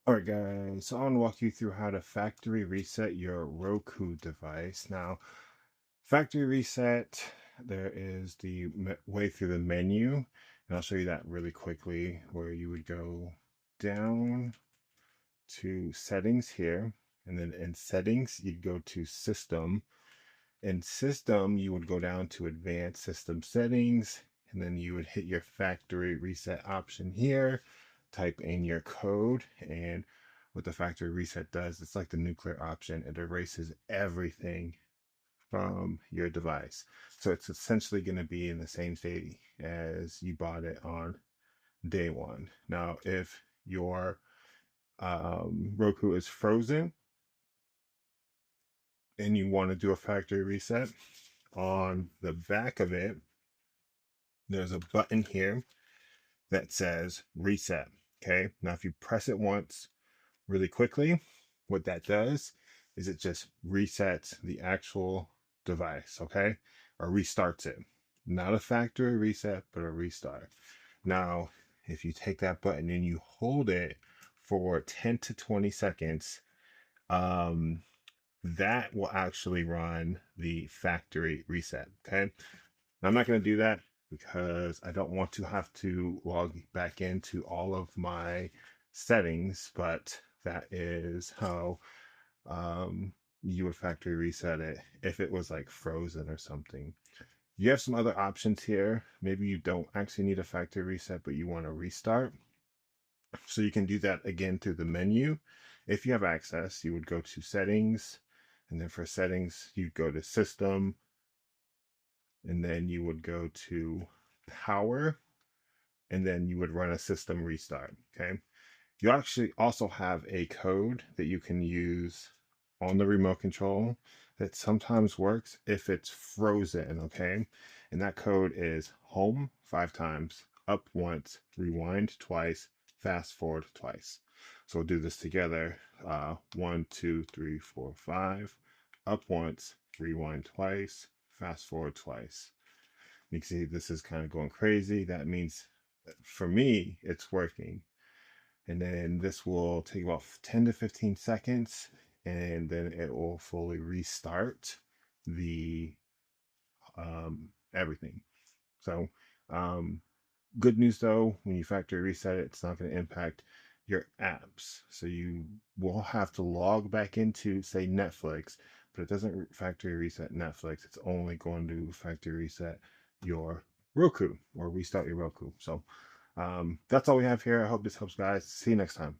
Alright guys, so I want to walk you through how to factory reset your Roku device. Now, factory reset, there is the way through the menu, and I'll show you that really quickly, where you would go down to settings here, and then in settings, you'd go to system. In system, you would go down to advanced system settings, and then you would hit your factory reset option here, type in your code, and what the factory reset does, it's like the nuclear option. It erases everything from your device. So it's essentially going to be in the same state as you bought it on day one. Now, if your Roku is frozen and you want to do a factory reset, on the back of it, there's a button here that says reset. Okay. Now, if you press it once really quickly, what that does is it just resets the actual device. Okay. Or restarts it. Not a factory reset, but a restart. Now, if you take that button and you hold it for 10 to 20 seconds, um, that will actually run the factory reset. Okay. Now, I'm not going to do that because I don't want to have to log back into all of my settings, but that is how um, you would factory reset it if it was like frozen or something. You have some other options here. Maybe you don't actually need a factory reset, but you want to restart. So you can do that again through the menu. If you have access, you would go to settings, and then for settings, you'd go to system, and then you would go to power, and then you would run a system restart. Okay. You actually also have a code that you can use on the remote control that sometimes works if it's frozen. Okay. And that code is home 5 times, up once, rewind twice, fast forward twice. So we'll do this together. 1, 2, 3, 4, 5. Up once, rewind twice, fast forward twice. You can see this is kind of going crazy. That means for me, it's working. And then this will take about 10 to 15 seconds, and then it will fully restart the everything. So, um, good news though, when you factory reset it, it's not going to impact your apps. So you will have to log back into, say, Netflix, but it doesn't factory reset Netflix. It's only going to factory reset your Roku or restart your Roku. So that's all we have here. I hope this helps, guys. See you next time.